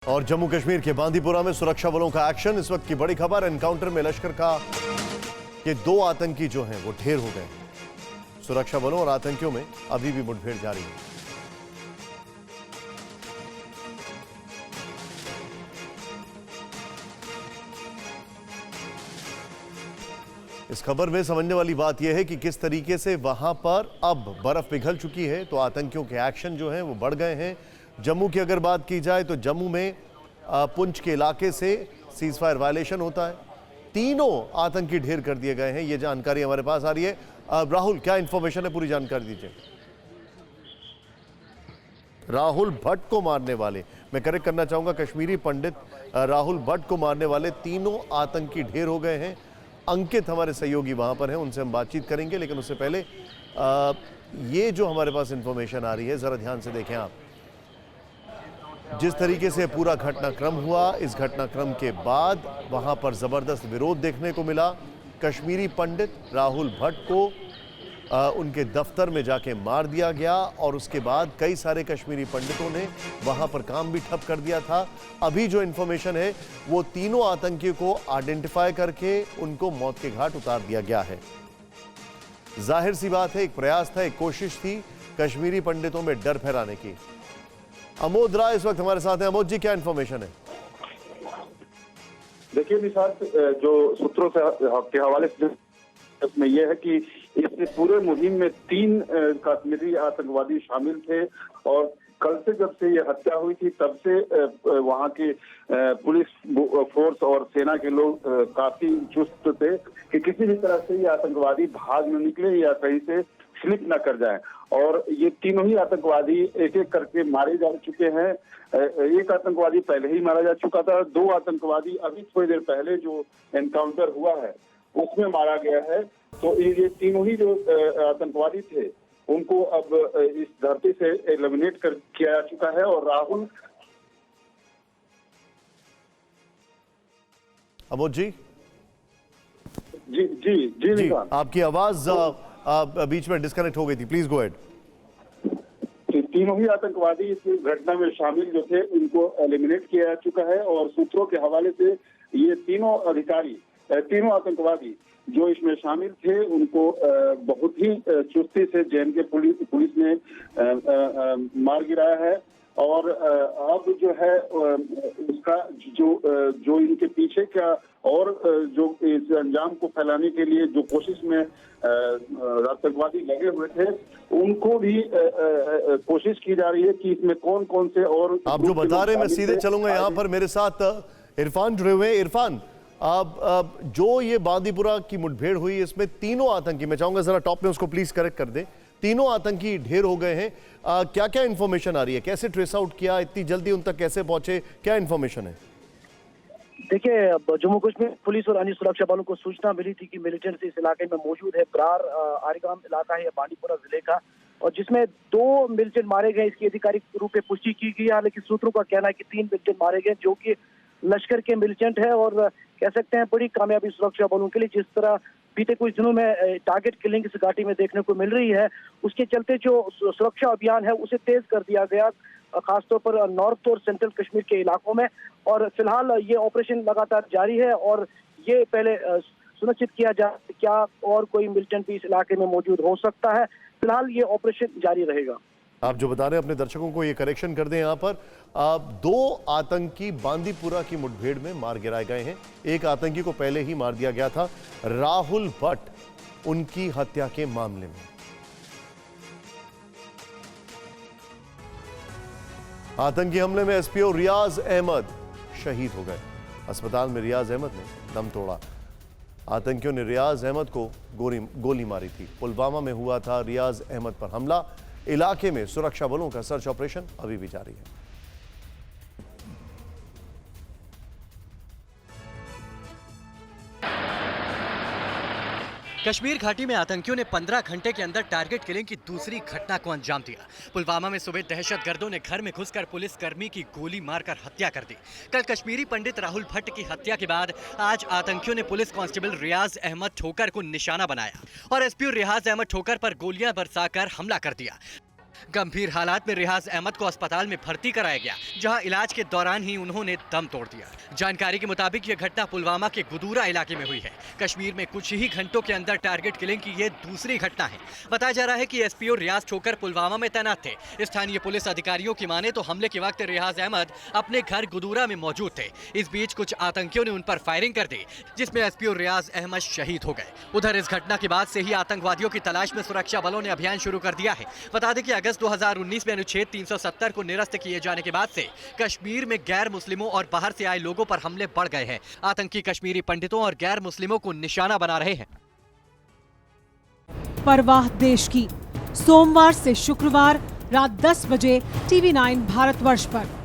और जम्मू कश्मीर के बांदीपुरा में सुरक्षा बलों का एक्शन। इस वक्त की बड़ी खबर, एनकाउंटर में लश्कर का के 2 आतंकी जो हैं वो ढेर हो गए। सुरक्षा बलों और आतंकियों में अभी भी मुठभेड़ जारी है। इस खबर में समझने वाली बात यह है कि किस तरीके से वहां पर अब बर्फ पिघल चुकी है, तो आतंकियों के एक्शन जो हैं वो बढ़ गए हैं। जम्मू की अगर बात की जाए तो जम्मू में पुंछ के इलाके से सीज फायर वायलेशन होता है। 3 आतंकी ढेर कर दिए गए हैं, ये जानकारी हमारे पास आ रही है। राहुल, क्या इंफॉर्मेशन है, पूरी जानकारी दीजिए। राहुल भट्ट को मारने वाले, मैं करेक्ट करना चाहूंगा, कश्मीरी पंडित राहुल भट्ट को मारने वाले 3 आतंकी ढेर हो गए हैं। अंकित हमारे सहयोगी वहां पर हैं, उनसे हम बातचीत करेंगे, लेकिन उससे पहले ये जो हमारे पास इंफॉर्मेशन आ रही है, जरा ध्यान से देखें आप। जिस तरीके से पूरा घटनाक्रम हुआ, इस घटनाक्रम के बाद वहां पर जबरदस्त विरोध देखने को मिला। कश्मीरी पंडित राहुल भट्ट को उनके दफ्तर में जाके मार दिया गया और उसके बाद कई सारे कश्मीरी पंडितों ने वहां पर काम भी ठप कर दिया था। अभी जो इंफॉर्मेशन है वो 3 आतंकियों को आइडेंटिफाई करके उनको मौत के घाट उतार दिया गया है। जाहिर सी बात है, एक प्रयास था, एक कोशिश थी कश्मीरी पंडितों में डर फैलाने की। अमोद राय इस वक्त हमारे साथ हैं। अमोद जी, क्या इंफॉर्मेशन है? देखिए निशांत, जो सूत्रों से के हवाले से इसमें यह है कि इस पूरे मुहिम में 3 कश्मीरी आतंकवादी शामिल थे और कल से जब से ये हत्या हुई थी तब से वहां के पुलिस फोर्स और सेना के लोग काफी चुस्त थे कि किसी भी तरह से ये आतंकवादी भाग न निकले या कहीं से स्लिप न कर जाए। और ये 3 ही आतंकवादी एक एक करके मारे जा चुके हैं। एक आतंकवादी पहले ही मारा जा चुका था, 2 आतंकवादी अभी थोड़ी देर पहले जो एनकाउंटर हुआ है उसमें मारा गया है। तो ये 3 ही जो आतंकवादी थे उनको अब इस धरती से एलिमिनेट किया जा चुका है। और राहुल, अमोद जी जी जी जी, जी आपकी आवाज बीच में डिस्कनेक्ट हो गई थी, प्लीज गो अहेड। 3 ही आतंकवादी इस घटना में शामिल जो थे उनको एलिमिनेट किया जा चुका है। और सूत्रों के हवाले से ये 3 आतंकवादी जो इसमें शामिल थे उनको बहुत ही चुस्ती से जेएनके पुलिस ने मार गिराया है। और अब जो है उसका जो इनके पीछे क्या और जो इस अंजाम को फैलाने के लिए जो कोशिश में आतंकवादी लगे हुए थे उनको भी कोशिश की जा रही है कि इसमें कौन कौन से और आप जो बता रहे हैं, मैं सीधे चलूंगा। यहाँ पर मेरे साथ इरफान जुड़े हुए हैं। इरफान, अब जो ये बांदीपुरा की मुठभेड़ हुई, इसमें 3 आतंकी, मैं चाहूंगा जरा टॉप में उसको प्लीज करेक्ट कर दे, 3 आतंकी ढेर हो गए हैं। क्या क्या इंफॉर्मेशन आ रही है, कैसे ट्रेस आउट किया, इतनी जल्दी उन तक कैसे पहुंचे, क्या इंफॉर्मेशन है? देखिए, जम्मू कश्मीर पुलिस और अन्य सुरक्षा बलों को सूचना मिली थी कि मिलिटेंट्स इस इलाके में मौजूद है। ब्रार आरिगाम इलाका है बांदीपुरा जिले का, और जिसमें 2 मिलिटेंट मारे गए, इसकी आधिकारिक रूप में पुष्टि की गई है। लेकिन सूत्रों का कहना है कि 3 मिलिटेंट मारे गए जो कि लश्कर के मिलिटेंट है। और कह सकते हैं बड़ी कामयाबी सुरक्षा बलों के लिए। जिस तरह बीते कुछ दिनों में टारगेट किलिंग इस घाटी में देखने को मिल रही है, उसके चलते जो सुरक्षा अभियान है उसे तेज कर दिया गया, खासतौर पर नॉर्थ और सेंट्रल कश्मीर के इलाकों में। और फिलहाल ये ऑपरेशन लगातार जारी है और ये पहले सुनिश्चित किया जाए क्या और कोई मिलिटेंट भी इस इलाके में मौजूद हो सकता है। फिलहाल ये ऑपरेशन जारी रहेगा। आप जो बता रहे हैं अपने दर्शकों को ये करेक्शन कर दें, यहाँ पर 2 आतंकी बांदीपुरा की मुठभेड़ में मार गिराए गए हैं। एक आतंकी को पहले ही मार दिया गया था, राहुल भट्ट, उनकी हत्या के मामले में। आतंकी हमले में एसपीओ रियाज अहमद शहीद हो गए। अस्पताल में रियाज अहमद ने दम तोड़ा। आतंकियों ने रियाज अहमद को गोली मारी थी। पुलवामा में हुआ था रियाज अहमद पर हमला। इलाके में सुरक्षा बलों का सर्च ऑपरेशन अभी भी जारी है। कश्मीर घाटी में आतंकियों ने 15 घंटे के अंदर टारगेट किलिंग की दूसरी घटना को अंजाम दिया। पुलवामा में सुबह दहशतगर्दों ने घर में घुसकर पुलिसकर्मी की गोली मारकर हत्या कर दी। कल कश्मीरी पंडित राहुल भट्ट की हत्या के बाद आज आतंकियों ने पुलिस कांस्टेबल रियाज अहमद ठोकर को निशाना बनाया और एसपी रियाज अहमद ठोकर पर गोलियां बरसाकर हमला कर दिया। गंभीर हालात में रियाज अहमद को अस्पताल में भर्ती कराया गया, जहां इलाज के दौरान ही उन्होंने दम तोड़ दिया। जानकारी के मुताबिक यह घटना पुलवामा के गुदूरा इलाके में हुई है। कश्मीर में कुछ ही घंटों के अंदर टारगेट किलिंग की यह दूसरी घटना है। बताया जा रहा है कि एसपीओ रियाज ठोकर पुलवामा में तैनात थे। स्थानीय पुलिस अधिकारियों की माने तो हमले के वक्त रियाज अहमद अपने घर गुदूरा में मौजूद थे। इस बीच कुछ आतंकियों ने उन पर फायरिंग कर दी, जिसमें एसपीओ रियाज अहमद शहीद हो गए। उधर इस घटना के बाद से ही आतंकवादियों की तलाश में सुरक्षा बलों ने अभियान शुरू कर दिया है। बता दें कि अगस्त 2019 में अनुच्छेद 370 को निरस्त किए जाने के बाद से कश्मीर में गैर मुस्लिमों और बाहर से आए लोगों पर हमले बढ़ गए हैं। आतंकी कश्मीरी पंडितों और गैर मुस्लिमों को निशाना बना रहे हैं। परवाह देश की, सोमवार से शुक्रवार रात 10 बजे TV9 भारतवर्ष पर।